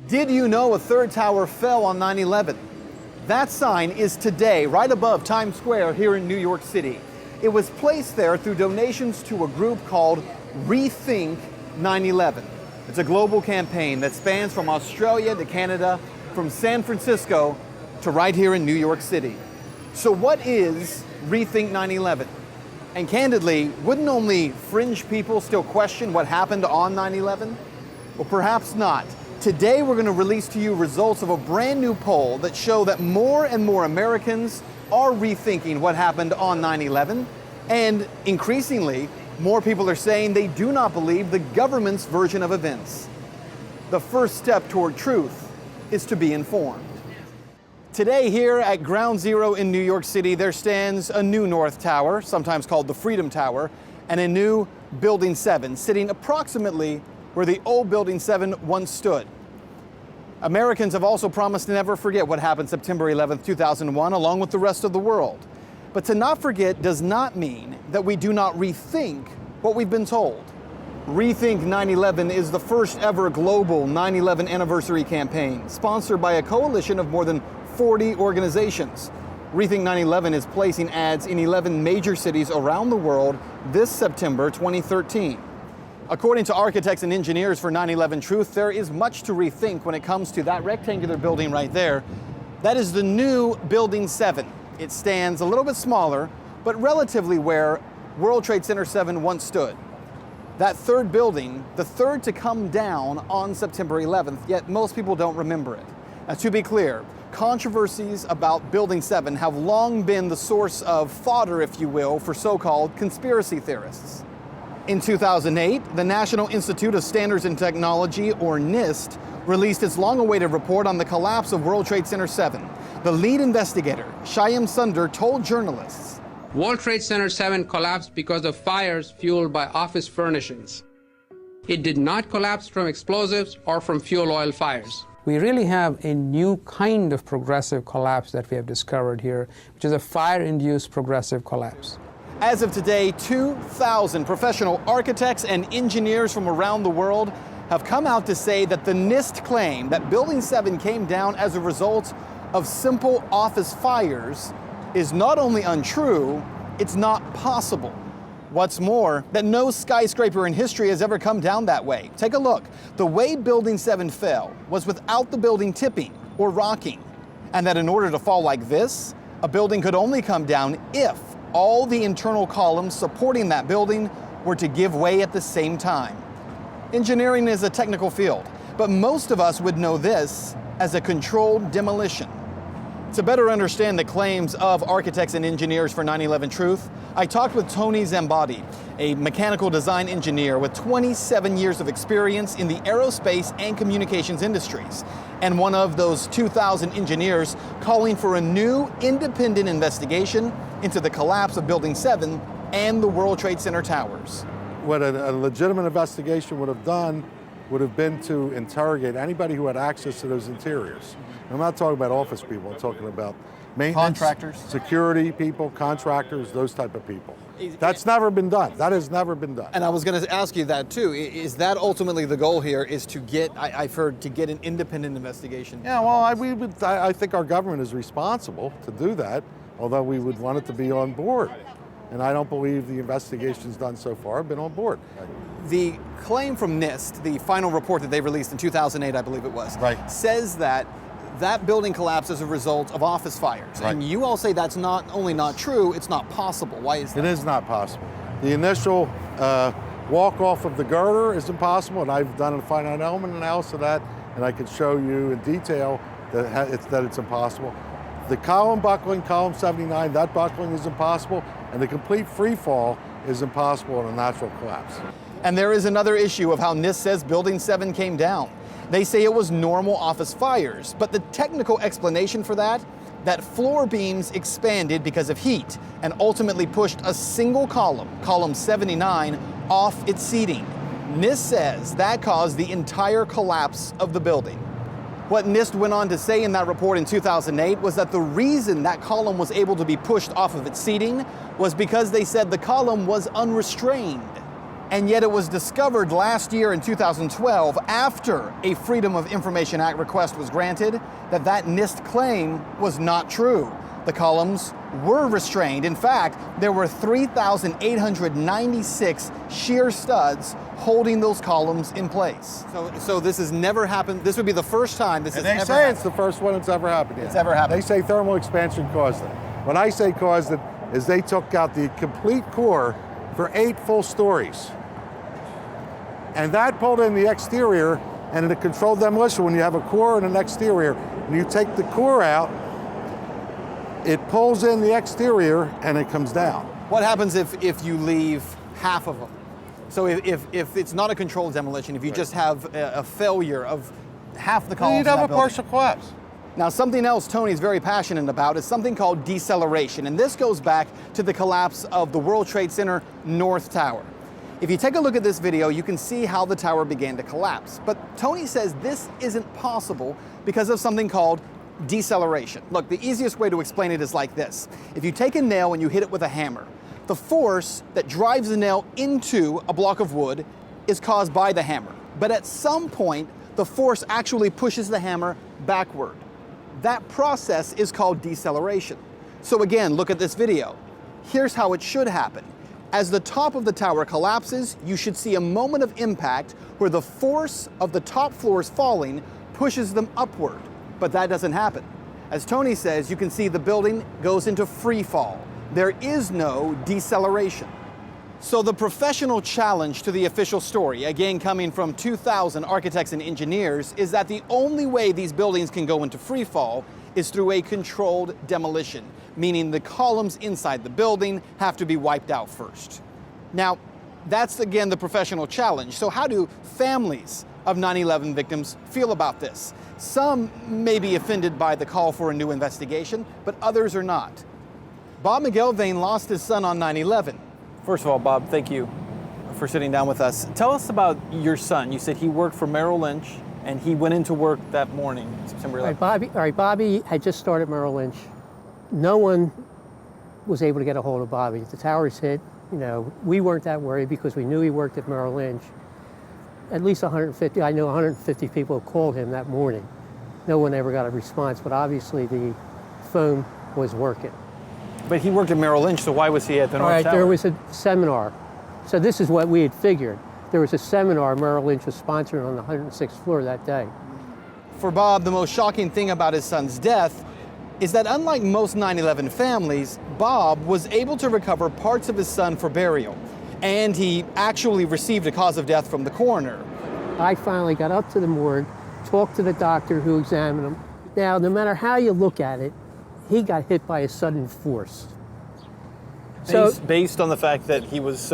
Did you know a third tower fell on 9/11? That sign is today right above Times Square here in New York City. It was placed there through donations to a group called Rethink 9/11. It's a global campaign that spans from Australia to Canada, from San Francisco to right here in New York City. So what is Rethink 9/11? And candidly, wouldn't only fringe people still question what happened on 9/11? Well, perhaps not. Today we're going to release to you results of a brand new poll that show that more and more Americans are rethinking what happened on 9/11, and increasingly, more people are saying they do not believe the government's version of events. The first step toward truth is to be informed. Today here at Ground Zero in New York City, there stands a new North Tower, sometimes called the Freedom Tower, and a new Building 7, sitting approximately where the old Building 7 once stood. Americans have also promised to never forget what happened September 11th, 2001, along with the rest of the world. But to not forget does not mean that we do not rethink what we've been told. Rethink 9/11 is the first ever global 9/11 anniversary campaign, sponsored by a coalition of more than 40 organizations. Rethink 9/11 is placing ads in 11 major cities around the world this September 2013. According to architects and engineers for 9/11 Truth, there is much to rethink when it comes to that rectangular building right there. That is the new Building 7. It stands a little bit smaller, but relatively where World Trade Center 7 once stood. That third building, the third to come down on September 11th, yet most people don't remember it. Now, to be clear, controversies about Building 7 have long been the source of fodder, if you will, for so-called conspiracy theorists. In 2008, the National Institute of Standards and Technology, or NIST, released its long-awaited report on the collapse of World Trade Center 7. The lead investigator, Shyam Sunder, told journalists, World Trade Center 7 collapsed because of fires fueled by office furnishings. It did not collapse from explosives or from fuel oil fires. We really have a new kind of progressive collapse that we have discovered here, which is a fire-induced progressive collapse. As of today, 2,000 professional architects and engineers from around the world have come out to say that the NIST claim that Building 7 came down as a result of simple office fires is not only untrue, it's not possible. What's more, that no skyscraper in history has ever come down that way. Take a look. The way Building 7 fell was without the building tipping or rocking, and that in order to fall like this, a building could only come down if all the internal columns supporting that building were to give way at the same time. Engineering is a technical field, but most of us would know this as a controlled demolition. To better understand the claims of architects and engineers for 9/11 Truth, I talked with Tony Zambati, a mechanical design engineer with 27 years of experience in the aerospace and communications industries, and one of those 2,000 engineers calling for a new independent investigation into the collapse of Building 7 and the World Trade Center towers. What a legitimate investigation would have done would have been to interrogate anybody who had access to those interiors. I'm not talking about office people, I'm talking about maintenance, contractors, security people, contractors, those type of people. That's never been done. That has never been done. And I was going to ask you that too. Is that ultimately the goal here, is to get, I've heard, to get an independent investigation? Yeah, well, I think our government is responsible to do that, although we would want it to be on board. And I don't believe the investigations done so far have been on board. The claim from NIST, the final report that they released in 2008, I believe it was, right, says that that building collapsed as a result of office fires. Right. And you all say that's not only not true, it's not possible. Why is that? It is not possible. The initial walk off of the girder is impossible, and I've done a finite element analysis of that, and I can show you in detail that it's impossible. The column buckling, column 79, that buckling is impossible, and the complete free fall is impossible in a natural collapse. And there is another issue of how NIST says Building 7 came down. They say it was normal office fires, but the technical explanation for that floor beams expanded because of heat and ultimately pushed a single column, column 79, off its seating. NIST says that caused the entire collapse of the building. What NIST went on to say in that report in 2008 was that the reason that column was able to be pushed off of its seating was because they said the column was unrestrained. And yet it was discovered last year in 2012, after a Freedom of Information Act request was granted, that that NIST claim was not true. The columns were restrained. In fact, there were 3,896 shear studs holding those columns in place. So this has never happened. This would be the first time this has ever happened. They say it's the first one that's ever happened. It's ever happened. They say thermal expansion caused it. When I say caused it, is they took out the complete core for 8 full stories. And that pulled in the exterior, and in a controlled demolition, when you have a core and an exterior, and you take the core out, it pulls in the exterior and it comes down. What happens if you leave half of them? So if it's not a controlled demolition, if you just have a failure of half the columns, You'd have a partial collapse. Now, something else Tony's very passionate about is something called deceleration, and this goes back to the collapse of the World Trade Center North Tower. If you take a look at this video, you can see how the tower began to collapse. But Tony says this isn't possible because of something called deceleration. Look, the easiest way to explain it is like this. If you take a nail and you hit it with a hammer, the force that drives the nail into a block of wood is caused by the hammer. But at some point, the force actually pushes the hammer backward. That process is called deceleration. So again, look at this video. Here's how it should happen. As the top of the tower collapses, you should see a moment of impact where the force of the top floors falling pushes them upward. But that doesn't happen. As Tony says, you can see the building goes into free fall. There is no deceleration. So the professional challenge to the official story, again coming from 2,000 architects and engineers, is that the only way these buildings can go into free fall is through a controlled demolition, meaning the columns inside the building have to be wiped out first. Now, that's again the professional challenge. So how do families of 9/11 victims feel about this? Some may be offended by the call for a new investigation, but others are not. Bob McGelvain lost his son on 9/11. First of all, Bob, thank you for sitting down with us. Tell us about your son. You said he worked for Merrill Lynch, and he went into work that morning, September 11th. Bobby had just started Merrill Lynch. No one was able to get a hold of Bobby. The towers hit. We weren't that worried because we knew he worked at Merrill Lynch. At least 150, I know 150 people called him that morning. No one ever got a response, but obviously the phone was working. But he worked at Merrill Lynch, so why was he at the North Tower? There was a seminar. So this is what we had figured. There was a seminar Merrill Lynch was sponsoring on the 106th floor that day. For Bob, the most shocking thing about his son's death is that unlike most 9/11 families, Bob was able to recover parts of his son for burial. And he actually received a cause of death from the coroner. I finally got up to the morgue, talked to the doctor who examined him. Now, no matter how you look at it, he got hit by a sudden force. Based on the fact that he was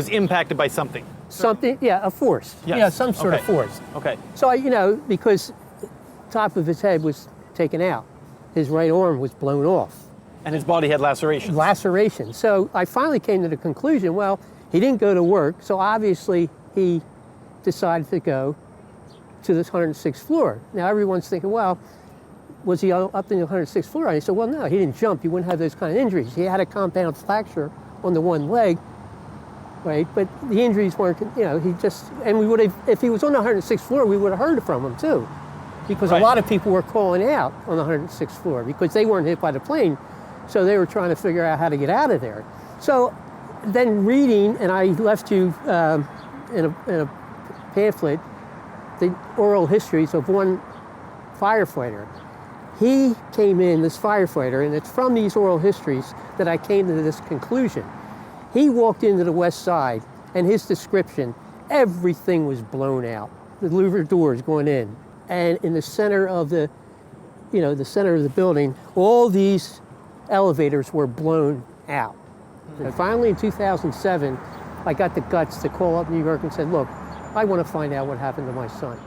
impacted by something. Something, yeah, a force. Yes. Yeah, some sort of force. Okay. So, because top of his head was taken out, his right arm was blown off. And his body had lacerations. Lacerations. So I finally came to the conclusion, well, he didn't go to work, so obviously he decided to go to this 106th floor. Now everyone's thinking, well, was he up in the 106th floor? And I said, well, no, he didn't jump. He wouldn't have those kind of injuries. He had a compound fracture on the one leg, right? But the injuries weren't, and we would have, if he was on the 106th floor, we would have heard from him too. Because a lot of people were calling out on the 106th floor because they weren't hit by the plane. So they were trying to figure out how to get out of there. So then reading, and I left you in a pamphlet, the oral histories of one firefighter. He came in, this firefighter, and it's from these oral histories that I came to this conclusion. He walked into the west side, and his description, everything was blown out. The louver doors going in. And in the center of the center of the building, all these elevators were blown out. And finally in 2007, I got the guts to call up New York and said, look, I want to find out what happened to my son.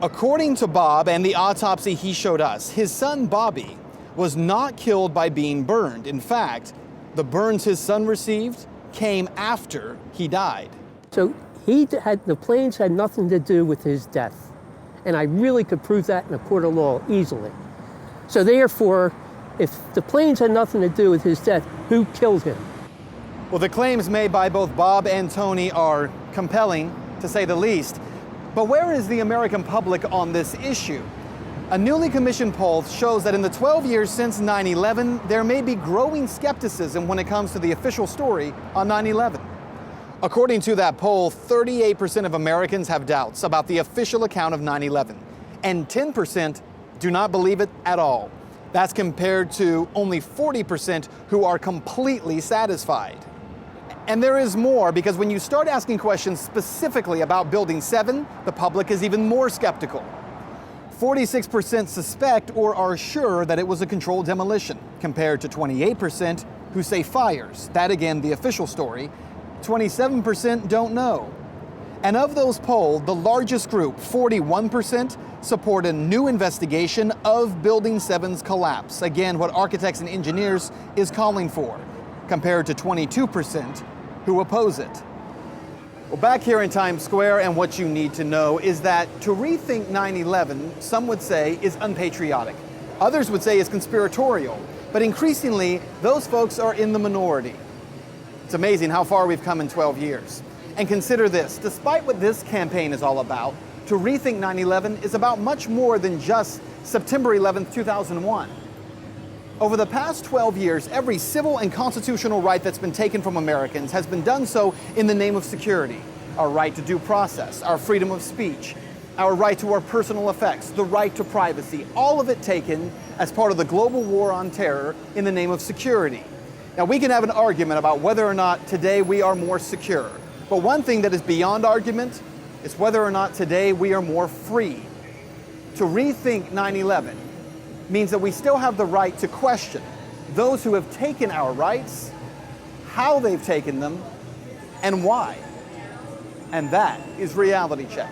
According to Bob and the autopsy he showed us, his son Bobby was not killed by being burned. In fact, the burns his son received came after he died. So the planes had nothing to do with his death. And I really could prove that in a court of law easily. So therefore, if the planes had nothing to do with his death, who killed him? Well, the claims made by both Bob and Tony are compelling, to say the least. But where is the American public on this issue? A newly commissioned poll shows that in the 12 years since 9/11, there may be growing skepticism when it comes to the official story on 9/11. According to that poll, 38% of Americans have doubts about the official account of 9/11, and 10% do not believe it at all. That's compared to only 40% who are completely satisfied. And there is more, because when you start asking questions specifically about Building 7, the public is even more skeptical. 46% suspect or are sure that it was a controlled demolition, compared to 28% who say fires. That again, the official story. 27% don't know. And of those polled, the largest group, 41%, support a new investigation of Building 7's collapse. Again, what architects and engineers is calling for, compared to 22% who oppose it. Well, back here in Times Square, and what you need to know is that to rethink 9/11, some would say, is unpatriotic. Others would say is conspiratorial. But increasingly, those folks are in the minority. It's amazing how far we've come in 12 years. And consider this, despite what this campaign is all about, to rethink 9/11 is about much more than just September 11th, 2001. Over the past 12 years, every civil and constitutional right that's been taken from Americans has been done so in the name of security. Our right to due process, our freedom of speech, our right to our personal effects, the right to privacy, all of it taken as part of the global war on terror in the name of security. Now, we can have an argument about whether or not today we are more secure. But one thing that is beyond argument is whether or not today we are more free. To rethink 9/11 means that we still have the right to question those who have taken our rights, how they've taken them, and why. And that is Reality Check.